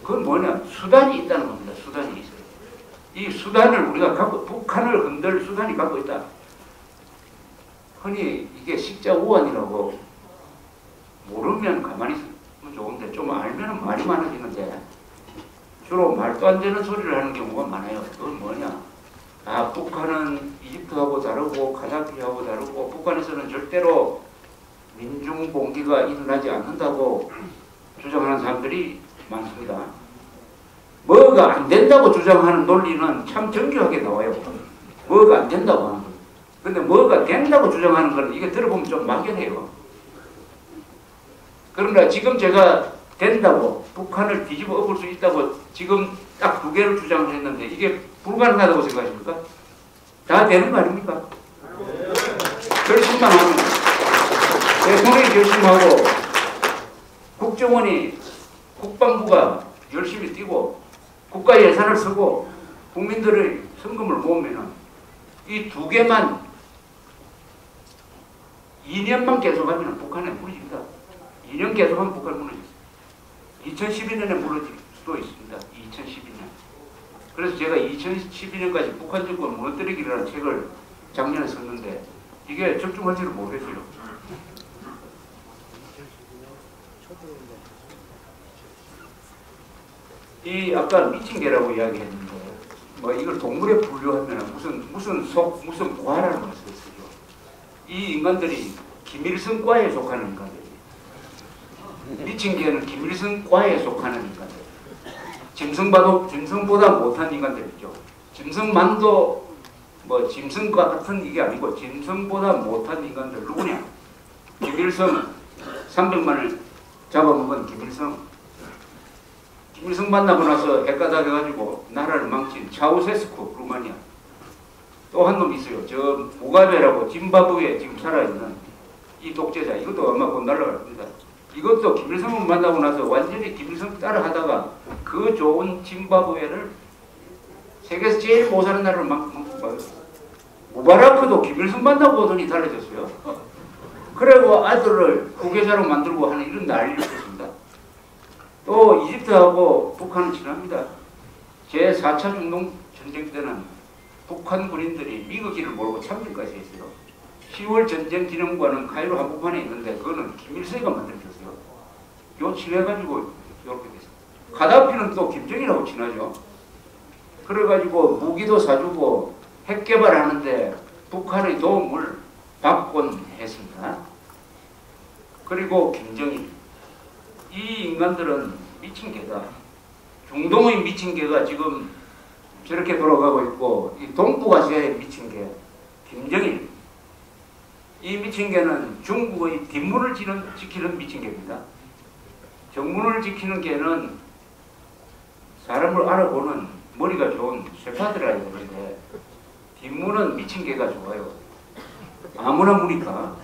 그건 뭐냐? 수단이 있다는 겁니다. 수단이 있어요. 이 수단을 우리가 갖고, 북한을 흔들 수단이 갖고 있다. 흔히 이게 식자우환이라고 모르면 가만히 있으면 좋은데 좀 알면 말이 많아지는데 주로 말도 안 되는 소리를 하는 경우가 많아요. 그건 뭐냐? 아, 북한은 이집트하고 다르고 카다피하고 다르고 북한에서는 절대로 민중봉기가 일어나지 않는다고 주장하는 사람들이 많습니다. 뭐가 안 된다고 주장하는 논리는 참 정교하게 나와요. 뭐가 안 된다고 하는 거. 근데 뭐가 된다고 주장하는 거는 이게 들어보면 좀 막연해요. 그러나 지금 제가 된다고 북한을 뒤집어 엎을 수 있다고 지금 딱 두 개를 주장을 했는데 이게 불가능하다고 생각하십니까? 다 되는 거 아닙니까? 결심만 하면 대통령이 결심하고 국정원이 국방부가 열심히 뛰고 국가 예산을 쓰고 국민들의 성금을 모으면 이 두 개만 2년만 계속하면 북한에 무너집니다. 2년 계속하면 북한에 무너집니다. 2012년에 무너질 수도 있습니다. 2012년. 그래서 제가 2012년까지 북한 정권 무너뜨리기라는 책을 작년에 썼는데 이게 적중할지를 모르겠어요. 이 아까 미친 개라고 이야기했는데 뭐 이걸 동물에 분류하면 무슨 과라는 것을 쓰죠. 이 인간들이 김일성과에 속하는 인간들. 미친 개는 김일성과에 속하는 인간들. 짐승보다 못한 인간들이죠. 짐승만도 뭐 짐승과 같은 이게 아니고 짐승보다 못한 인간들 누구냐? 김일성 300만을 잡아먹은 김일성. 김일성 만나고 나서 핵가닥 해가지고 나라를 망친 차우세스쿠 루마니아. 또 한 놈 있어요. 저 무가베라고 짐바브웨에 지금 살아있는 이 독재자. 이것도 아마 곧 날아갈 겁니다. 이것도 김일성을 만나고 나서 완전히 김일성 따라 하다가 그 좋은 짐바브웨를 세계에서 제일 못 사는 나라를 무바라크도 김일성 만나고 오더니 달라졌어요. 그리고 아들을 후계자로 만들고 하는 이런 난리를 폈습니다. 또 이집트하고 북한은 친합니다. 제4차 중동전쟁 때는 북한 군인들이 미국인을 몰고 참전까지 했어요. 10월 전쟁 기념관은 카이로 한복판에 있는데 그거는 김일성이가 만들어줬어요. 요 친해가지고 이렇게 됐어요. 카다피는 또 김정일하고 친하죠. 그래가지고 무기도 사주고 핵 개발하는데 북한의 도움을 받곤 했습니다. 그리고 김정일. 이 인간들은 미친 개다. 중동의 미친 개가 지금 저렇게 돌아가고 있고 이 동북아시아의 미친 개 김정일. 이 미친 개는 중국의 뒷문을 지키는 미친 개입니다. 정문을 지키는 개는 사람을 알아보는 머리가 좋은 쇠파드라 이러는데 뒷문은 미친 개가 좋아요. 아무나 무니까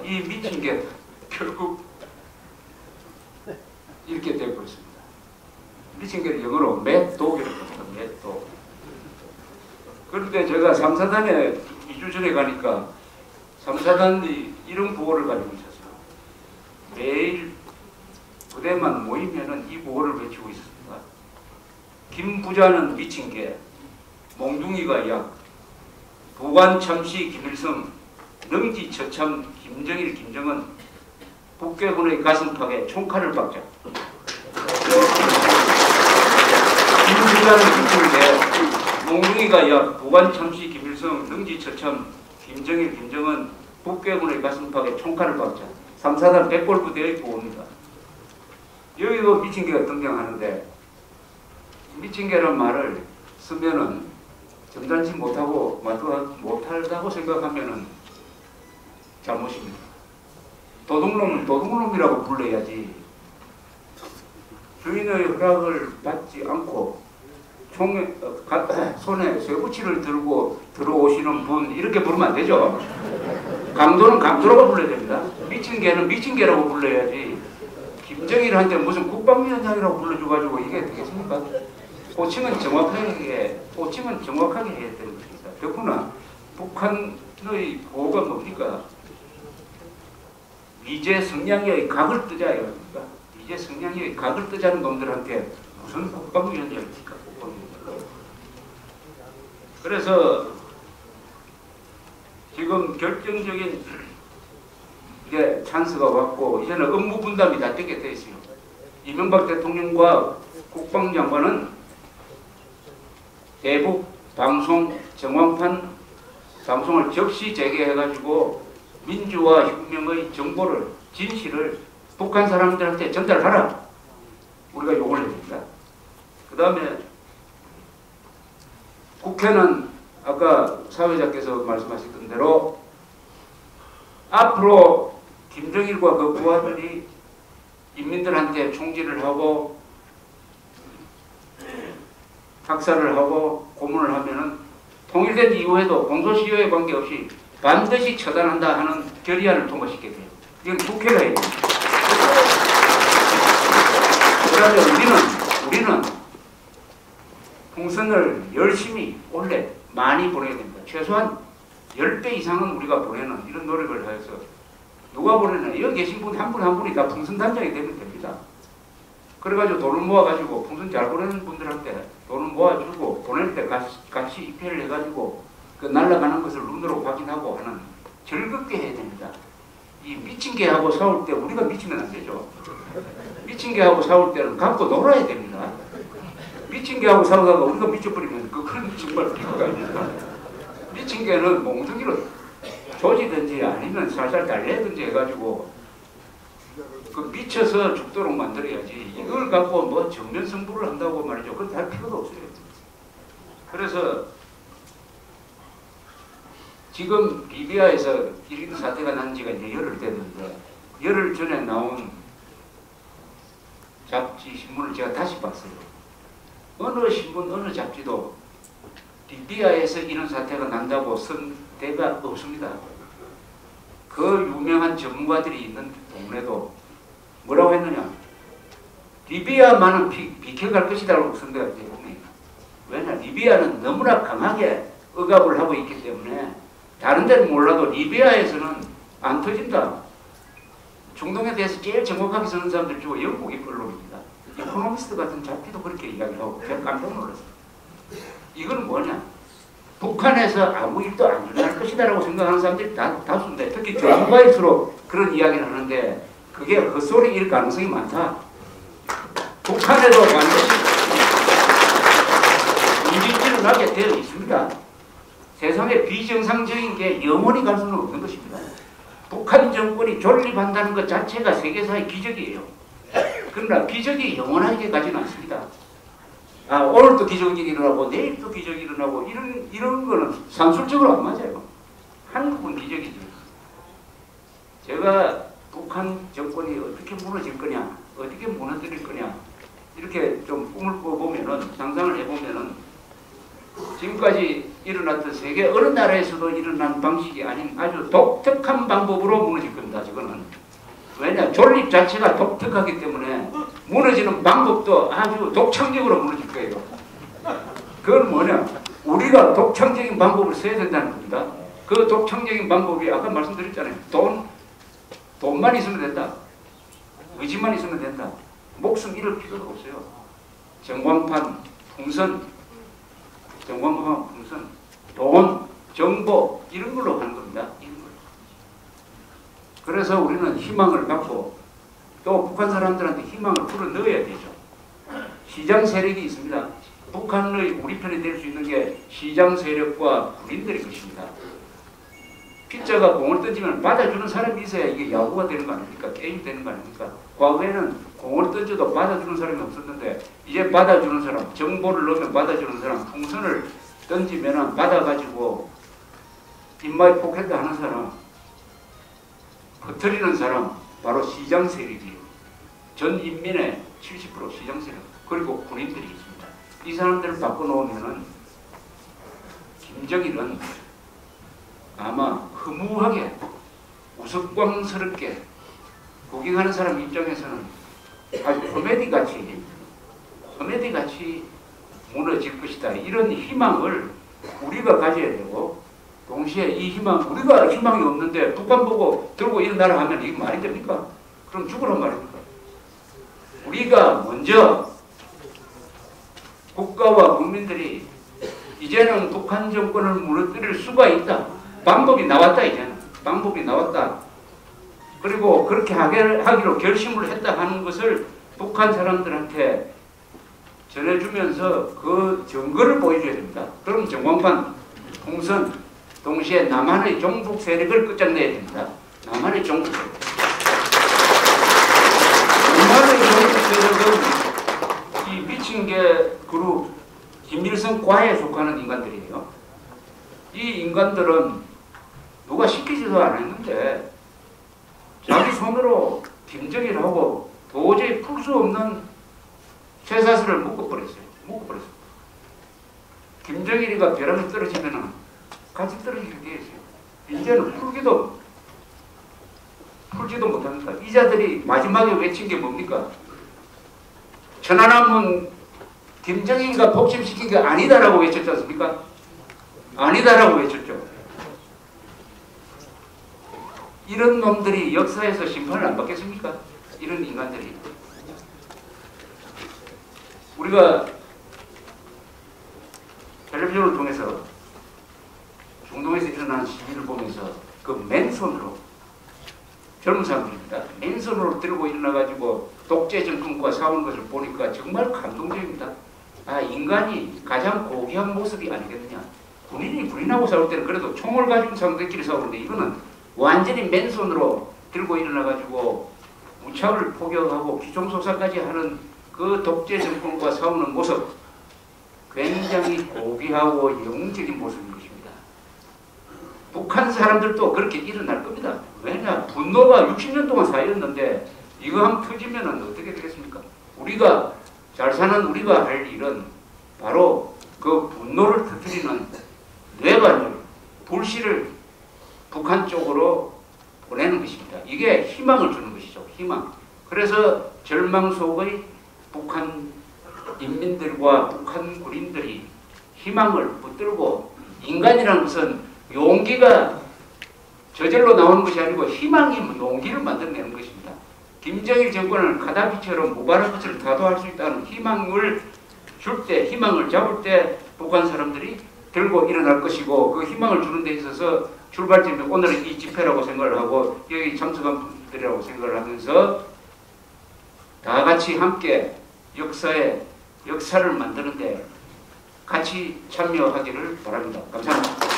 이 미친 개 결국 이렇게 되어버렸습니다. 미친 개를 영어로 맷독이라고 합니다. 맷독. 그런데 제가 3사단에 2주 전에 가니까 3사단이 이런 구호를 가지고 있었어요. 매일 부대만 모이면은 이 구호를 외치고 있습니다. 김부자는 미친 개, 몽둥이가 약, 부관참시 김일성, 능지처참 김정일 김정은, 북괴군의 가슴팍에 총칼을 박자. 김부자는 미친 개, 몽둥이가 약, 부관참시 김일성, 능지처참 김정일 김정은, 북괴군의 가슴팍에 총칼을 박자. 3사단 백골부대의 구호입니다. 여기도 미친 개가 등장하는데 미친 개란 말을 쓰면은 점잖지 못하고 못하다고 생각하면은 잘못입니다. 도둑놈은 도둑놈이라고 불러야지. 주인의 허락을 받지 않고 손에 쇠붙이를 들고 들어오시는 분 이렇게 부르면 안 되죠. 강도는 강도라고 불러야 됩니다. 미친 개는 미친 개라고 불러야지. 김정일한테 무슨 국방위원장이라고 불러줘가지고 이게 되겠습니까? 호칭은 정확하게 해야 되는 것입니다. 더구나 북한의 보호가 뭡니까? 미제 성냥의 각을 뜨자 이겁니까? 미제 성냥의 대통령이 각을 뜨자는 놈들한테 무슨 국방위원장을 니까 국방위원장. 그래서 지금 결정적인 이게 찬스가 왔고 이제는 업무 분담이 다 되게 돼 있어요. 이명박 대통령과 국방장관은 대북 방송 정황판 방송을 즉시 재개해가지고 민주화 혁명의 정보를 진실을 북한 사람들한테 전달하라. 우리가 요구를 해야 됩니다. 그 다음에 국회는 아까 사회자께서 말씀하셨던 대로 앞으로 김정일과 그 부하들이 인민들한테 총질을 하고 학살을 하고 고문을 하면은 통일된 이후에도 공소시효에 관계없이 반드시 처단한다 하는 결의안을 통과시켜야 돼요. 이건 국회가 해야 돼요. 그러면 우리는 풍선을 열심히 원래 많이 보내야 됩니다. 최소한 10배 이상은 우리가 보내는 이런 노력을 해서 누가 보내나 여기 계신 분 한 분 한 분이 다 풍선 단장이 되면 됩니다. 그래가지고 돈을 모아가지고 풍선 잘 보내는 분들한테 돈을 모아주고 보낼 때 같이 입회를 해가지고 그 날아가는 것을 눈으로 확인하고 하는 즐겁게 해야 됩니다. 이 미친 개하고 싸울 때 우리가 미치면 안 되죠. 미친 개하고 싸울 때는 갖고 놀아야 됩니다. 미친 개하고 싸우다가 우리가 미쳐버리면 그건 정말 비극이 아닙니다. 미친 개는 몽둥이로 조지든지 아니면 살살 달래든지 해가지고 그 미쳐서 죽도록 만들어야지 이걸 갖고 뭐 정면 승부를 한다고 말이죠. 그건 할 필요도 없어요. 그래서 지금 리비아에서 이런 사태가 난 지가 이제 열흘 됐는데 열흘 전에 나온 잡지 신문을 제가 다시 봤어요. 어느 신문 어느 잡지도 리비아에서 이런 사태가 난다고 쓴 데가 없습니다. 그 유명한 전문가들이 있는 동네도 뭐라고 했느냐? 리비아만은 비켜갈 것이다라고 쓴 데가 있어요. 왜냐? 리비아는 너무나 강하게 억압을 하고 있기 때문에 다른 데는 몰라도 리비아에서는 안 터진다. 중동에 대해서 제일 정확하게 쓰는 사람들 중에 영국의 언론입니다. 이코노미스트 같은 잡지도 그렇게 이야기하고 제가 깜짝 놀랐어요. 이건 뭐냐? 북한에서 아무 일도 안 일어날 것이다라고 생각하는 사람들이 다수인데 특히 전문가일수록 그런 이야기를 하는데 그게 헛소리일 가능성이 많다. 북한에도 반드시 문제가 일어나게 되어 있습니다. 세상에 비정상적인 게 영원히 갈 수는 없는 것입니다. 북한 정권이 존립한다는 것 자체가 세계사의 기적이에요. 그러나 기적이 영원하게 가지는 않습니다. 오늘도 기적이 일어나고 내일도 기적이 일어나고 이런 거는 산술적으로 안 맞아요. 한국은 기적이죠. 제가 북한 정권이 어떻게 무너질 거냐, 어떻게 무너뜨릴 거냐 이렇게 좀 꿈을 꿔보면은 상상을 해보면은 지금까지 일어났던 세계 어느 나라에서도 일어난 방식이 아닌 아주 독특한 방법으로 무너질 겁니다. 저거는 왜냐 존립 자체가 독특하기 때문에 무너지는 방법도 아주 독창적으로 무너질 거예요. 그건 뭐냐 우리가 독창적인 방법을 써야 된다는 겁니다. 그 독창적인 방법이 아까 말씀드렸잖아요. 돈만 있으면 된다. 의지만 있으면 된다. 목숨 잃을 필요가 없어요. 전광판, 풍선, 돈, 정보 이런 걸로 하는 겁니다. 이런 걸로. 그래서 우리는 희망을 갖고 또 북한 사람들한테 희망을 불어넣어야 되죠. 시장 세력이 있습니다. 북한의 우리 편이 될 수 있는 게 시장 세력과 군인들일 것입니다. 피자가 공을 던지면 받아주는 사람이 있어야 이게 야구가 되는 거 아닙니까? 게임이 되는 거 아닙니까? 과거에는 공을 던져도 받아주는 사람이 없었는데 이제 받아주는 사람, 정보를 넣으면 받아주는 사람, 풍선을 던지면 받아가지고 인마이 포켓도 하는 사람, 퍼뜨리는 사람, 바로 시장 세력이에요. 전 인민의 70% 시장 세력, 그리고 군인들이 있습니다. 이 사람들을 바꿔놓으면은 김정일은 아마 허무하게 우스꽝스럽게 구경하는 사람 입장에서는 아주 코미디같이 무너질 것이다. 이런 희망을 우리가 가져야 되고 동시에 이 우리가 희망이 없는데 북한 보고 들고 일어나라 하면 이게 말이 됩니까? 그럼 죽으란 말입니까? 우리가 먼저 국가와 국민들이 이제는 북한 정권을 무너뜨릴 수가 있다. 방법이 나왔다. 이제는 방법이 나왔다. 그리고 그렇게 하기로 결심을 했다 하는 것을 북한 사람들한테 전해주면서 그 증거를 보여줘야 됩니다. 그럼 정광판, 풍선, 동시에 남한의 종북 세력을 끝장내야 됩니다. 남한의 종북 세력. 남한의 종북 세력은 이 미친개 그룹 김일성 과에 속하는 인간들이에요. 이 인간들은 누가 시키지도 않았는데 자기 손으로 김정일하고 도저히 풀 수 없는 쇠사슬을 묶어버렸어요. 묶어버렸어요. 김정일이가 벼랑에 떨어지면 같이 떨어지게 되어 있어요. 이제는 풀지도 못합니다. 이 자들이 마지막에 외친 게 뭡니까? 천안함은 김정일과 복심시킨 게 아니다라고 외쳤지 않습니까? 아니다라고 외쳤죠. 이런 놈들이 역사에서 심판을 안 받겠습니까? 이런 인간들이. 우리가 텔레비전을 통해서 중동에서 일어난 시위를 보면서 그 맨손으로 젊은 사람들입니다. 맨손으로 들고 일어나가지고 독재 정권과 싸우는 것을 보니까 정말 감동적입니다. 아, 인간이 가장 고귀한 모습이 아니겠느냐. 군인이 군인하고 싸울 때는 그래도 총을 가지고 상대끼리 싸우는데 이거는 완전히 맨손으로 들고 일어나가지고 무차를 포격하고 기총소사까지 하는 그 독재 정권과 싸우는 모습, 굉장히 고귀하고 영웅적인 모습인 것입니다. 북한 사람들도 그렇게 일어날 겁니다. 왜냐, 분노가 60년 동안 쌓였는데 이거 한번 터지면 어떻게 되겠습니까? 우리가 잘 사는 우리가 할 일은 바로 그 분노를 터뜨리는 뇌관을, 불씨를 북한 쪽으로 보내는 것입니다. 이게 희망을 주는 것이죠. 희망. 그래서 절망 속의 북한 인민들과 북한 군인들이 희망을 붙들고, 인간이라는 것은 용기가 저절로 나오는 것이 아니고 희망이 용기를 만들어내는 것입니다. 김정일 정권을 카다피처럼 무바라크처럼 타도할 수 있다는 희망을 줄 때, 희망을 잡을 때 북한 사람들이 들고 일어날 것이고, 그 희망을 주는 데 있어서 출발점이 오늘은 이 집회라고 생각을 하고 여기 참석한 분들이라고 생각을 하면서 다 같이 함께 역사를 만드는데 같이 참여하기를 바랍니다. 감사합니다.